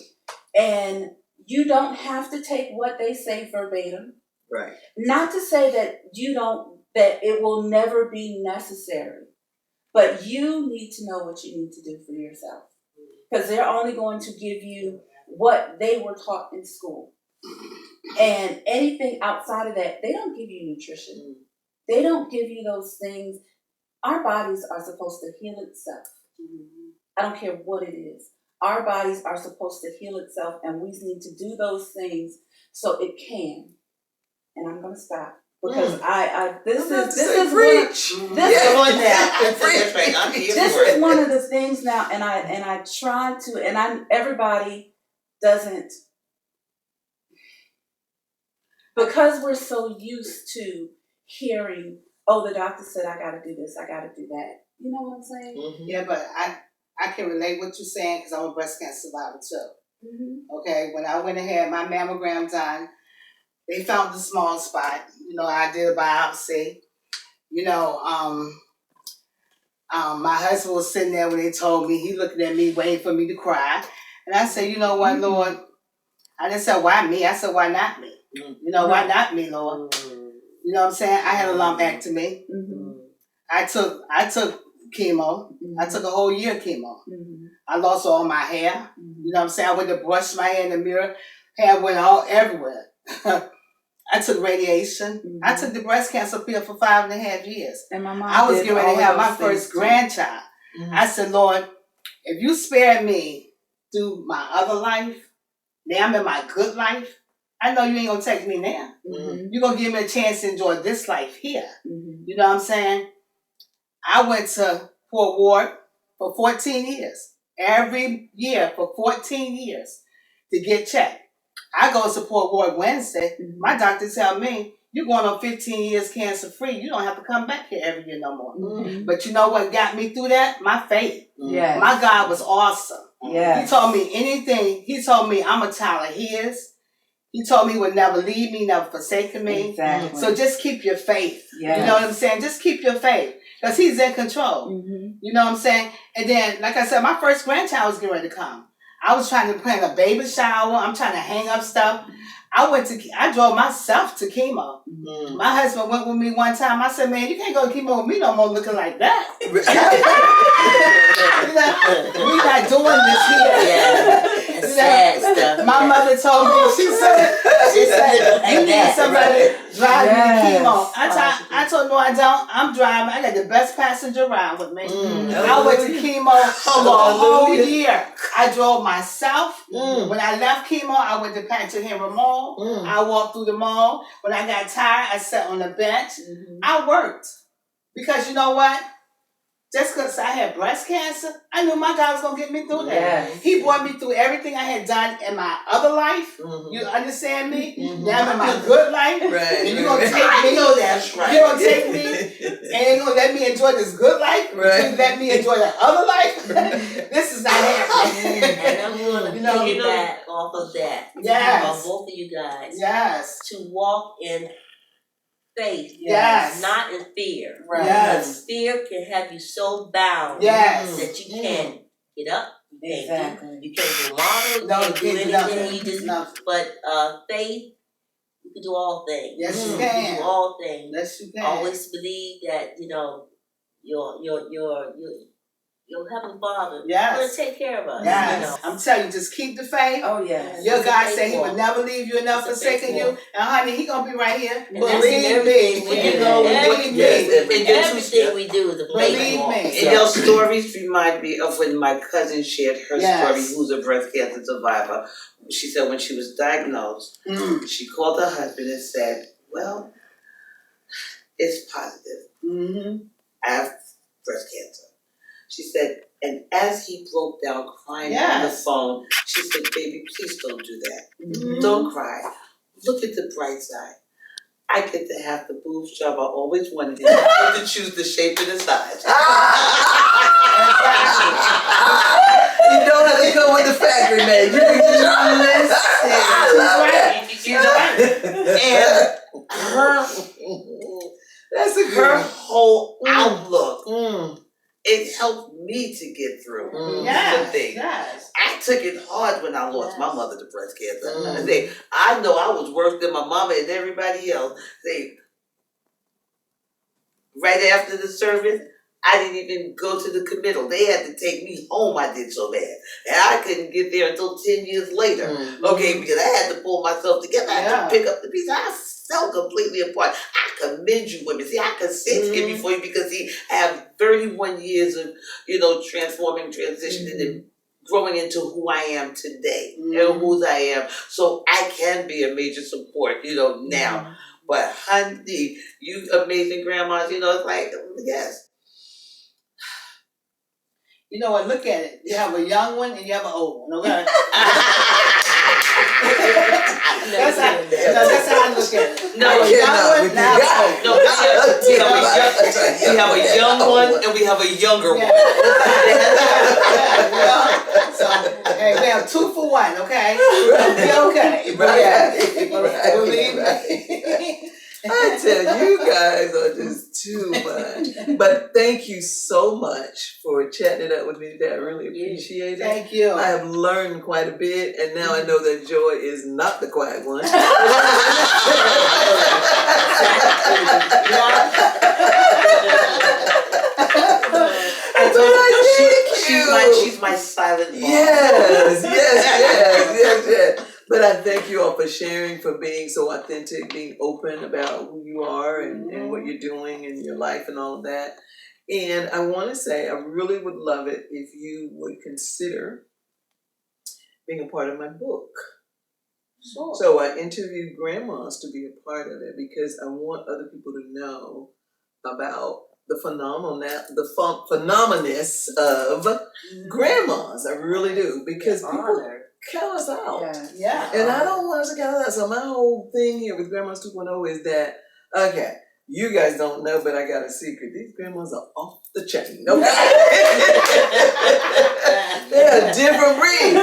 And you don't have to take what they say verbatim. Right. Not to say that that it will never be necessary, but you need to know what you need to do for yourself. Because they're only going to give you what they were taught in school. And anything outside of that, they don't give you nutrition. They don't give you those things. Our bodies are supposed to heal itself. I don't care what it is. Our bodies are supposed to heal itself, and we need to do those things so it can. And I'm gonna stop because this is one of the things now, and I try to, and everybody doesn't, because we're so used to hearing, oh, the doctor said I gotta do this, I gotta do that. You know what I'm saying? Mm-hmm. Yeah, but I can relate what you're saying because I'm a breast cancer survivor too. Mm-hmm. Okay, when I went and had my mammogram done, they found the small spot. You know, I did a biopsy. You know, my husband was sitting there when they told me. He looking at me, waiting for me to cry. And I said, you know what, Lord? I just said, why me? I said, why not me? You know, why not me, Lord? You know what I'm saying? I had a lumpectomy. I took chemo. I took a whole year of chemo. I lost all my hair. You know what I'm saying? I went to brush my hair in the mirror. Hair went all everywhere. I took radiation. I took the breast cancer pill for 5.5 years. And my mom I was getting ready to have my first grandchild. I said, Lord, if you spare me through my other life, now I'm in my good life, I know you ain't gonna take me now. You're gonna give me a chance to enjoy this life here. You know what I'm saying? I went to Fort Ward for 14 years. Every year for 14 years to get checked. I go to Support Ward Wednesday. My doctor tell me, you're going on 15 years cancer free. You don't have to come back here every year no more. But you know what got me through that? My faith. Yes. My God was awesome. Yes. He told me anything. He told me I'm a child of his. He told me he would never leave me, never forsake me. Exactly. So just keep your faith. Yes. You know what I'm saying? Just keep your faith. Because he's in control. You know what I'm saying? And then, like I said, my first grandchild was getting ready to come. I was trying to plan a baby shower. I'm trying to hang up stuff. I drove myself to chemo. My husband went with me one time. I said, man, you can't go to chemo with me no more looking like that. We're not doing this here. Sad stuff. My mother told me, she said, you need somebody driving to chemo. I told no, I don't. I'm driving. I got the best passenger around with me. I went to chemo for a whole year. I drove myself. When I left chemo, I went to Pageantry Mall. I walked through the mall. When I got tired, I sat on the bench. I worked. Because you know what? Just because I had breast cancer, I knew my God was going to get me through that. Yes. He brought me through everything I had done in my other life. You understand me? Now I'm in my good life. And you're going to take me. You're going to take me and you're going to let me enjoy this good life. You let me enjoy the other life. This is not happening. And I'm going to piggyback off of that. Yes. On both of you guys. Yes. To walk in faith, not in fear. Right. Because fear can have you so bound that you can't get up, you can't go model, you can't do anything. You just but faith, you can do all things. Yes, you can. can. You can do all things. Yes, you can. Always believe that your Heavenly Father is going to take care of us. Yes. I'm telling you, just keep the faith. Oh, yes. Your God said he would never leave you and never forsaken you. And honey, he going to be right here. And believe me. Everything we do is a faith walk. And your stories remind me of when my cousin shared her story, who's a breast cancer survivor. She said when she was diagnosed, she called her husband and said, well, it's positive. I have breast cancer. She said, and as he broke down crying on the phone, she said, baby, please don't do that. Don't cry. Look at the bright side. I get to have the boobs job I always wanted. I get to choose the shape and the size. You don't have to go with the factory man. You can just listen. She's right. And That's a good her whole outlook, Mm. it helped me to get through some Yes, things. yes. I took it hard when I lost my mother to breast cancer. Mm. I say, I know I was worse than my mama and everybody else. Say, right after the service, I didn't even go to the committal. They had to take me home. I did so bad. And I couldn't get there until 10 years later. Mm. Okay, because I had to pull myself together. I had to pick up the pieces. I fell completely apart. I commend you women. See, I could sit here before you because see, I have 31 years of, transforming, transitioning, and growing into who I am today and whose I am. So I can be a major support, now. But honey, you amazing grandmas, it's like, yes. You know what? Look at it. You have a young one and you have an old one. Okay. That's how I look at it. No, a young one, now an old. we have a young one and we have a younger one. So, hey, we have 2 for 1, okay? It'll be okay. Believe me. I tell you guys are just too much. But thank you so much for chatting it up with me today. I really appreciate it. Thank you. I have learned quite a bit, and now I know that Joy is not the quiet one. She's my silent mom. Yes. But I thank you all for sharing, for being so authentic, being open about who you are and what you're doing in your life and all of that. And I want to say I really would love it if you would consider being a part of my book. Sure. So I interviewed grandmas to be a part of it because I want other people to know about the phenomenous of grandmas. I really do, because people count us out. Yeah. And I don't want us to count us out. So my whole thing here with Grandmas 2.0 is that, okay, you guys don't know, but I got a secret. These grandmas are off the chain. Okay? They're a different breed.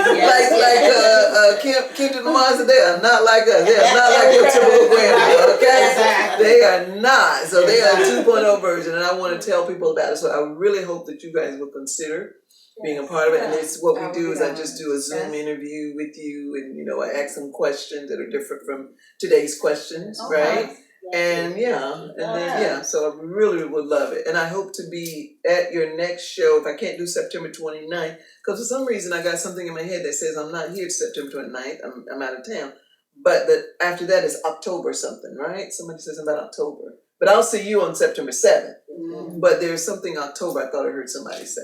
Kim to the Monster, they are not like us. They are not like your typical grandma, okay? They are not. So they are a 2.0 version, and I want to tell people about it. So I really hope that you guys will consider being a part of it. And it's what we do is I just do a Zoom interview with you, and I ask some questions that are different from today's questions, right? And so I really would love it. And I hope to be at your next show, if I can't do September 29th, because for some reason I got something in my head that says I'm not here September 29th, I'm out of town. But after that is October something, right? Somebody says about October. But I'll see you on September 7th. Mm-hmm. But there's something October I thought I heard somebody say.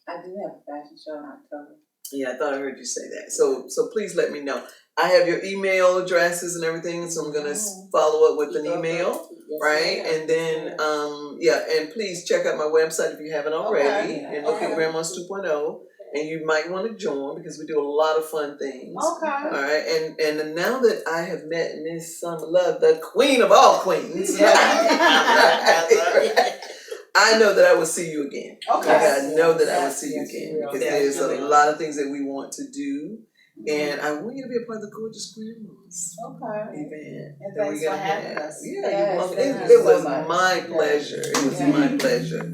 I do have a fashion show in October. Yeah, I thought I heard you say that. So please let me know. I have your email addresses and everything, so I'm gonna follow up with an email, right? And then, and please check out my website if you haven't already, and look at Grandmas 2.0, and you might want to join because we do a lot of fun things. Okay. All right, and now that I have met Miss Summer Love, the queen of all queens. I know that I will see you again. Okay. I know that I will see you again because there's a lot of things that we want to do. And I want you to be a part of the Gorgeous Grandmas event. And thanks for having us. Yeah, it was my pleasure. It was my pleasure.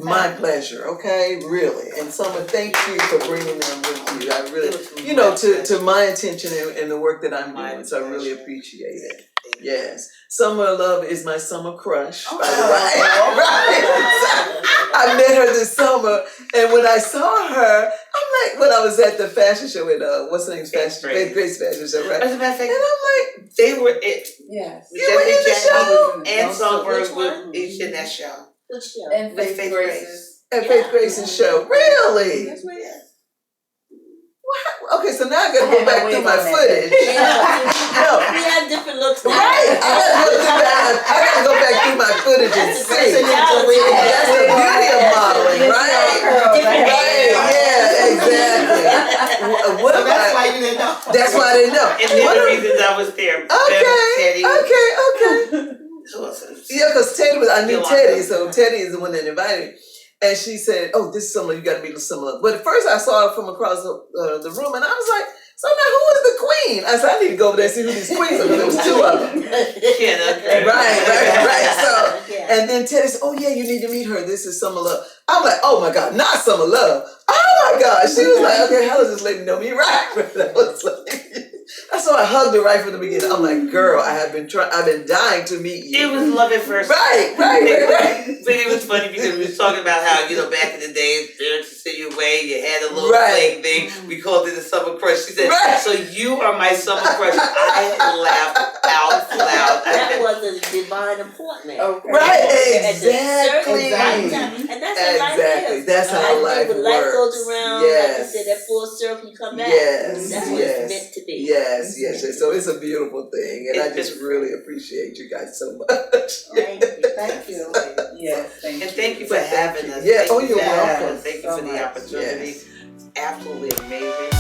My pleasure, okay? Really. And Summer, thank you for bringing them with you. I really, to my attention and the work that I'm doing, so I really appreciate it. Yes. Summer Love is my summer crush, by the way. I met her this summer, and when I saw her, I'm like, when I was at the fashion show at, what's the name? Faith Grace fashion show, right? As a matter of fact, and I'm like, they were it. Yes. You were in the show? And Songbird were each in that show. Which show? And Faith Grace's. At Faith Grace's show. Really? That's what it is. Okay, so now I gotta go back through my footage. We have different looks now. Right, I gotta go back through my footage and see. That's the beauty of modeling, right? Yeah, exactly. So that's why you didn't know. That's why I didn't know. And then the reasons I was there. Okay. Yeah, because I knew Teddy, so Teddy is the one that invited me. And she said, "Oh, this is someone you got to meet with similar." But at first, I saw her from across the room, and I was like, So I'm like, who is the queen? I said, I need to go over there and see who these queens are. There was two of them. Right. So, and then Teddy said, oh yeah, you need to meet her. This is Summer Love. I'm like, oh my God, not Summer Love. Oh my God. She was like, okay, how does this lady know me? Right. So I hugged her right from the beginning. I'm like, girl, I've been dying to meet you. It was love at first. Right. But it was funny because we was talking about how, back in the day, parents would send you away, you had a little fling thing. We called it a summer crush. She said, so you are my summer crush. I laughed out loud. That was a divine appointment. Okay. Right, exactly. And that's how life is. That's how life works. When life goes around, like you said, that full circle, you come back. That's what it's meant to be. Yes. So it's a beautiful thing, and I just really appreciate you guys so much. Thank you. Yes, thank you. And thank you for having us. Yeah, you're welcome. Thank you for the opportunity. Yes. Absolutely amazing.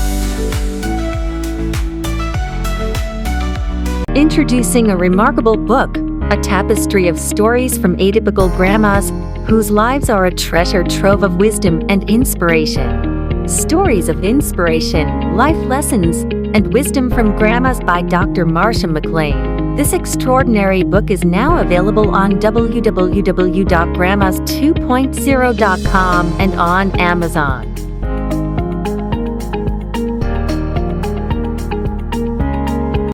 Introducing a remarkable book, a tapestry of stories from atypical grandmas whose lives are a treasure trove of wisdom and inspiration. Stories of inspiration, life lessons, and wisdom from grandmas by Dr. Marsha McLean. This extraordinary book is now available on www.grandmas2.0.com and on Amazon.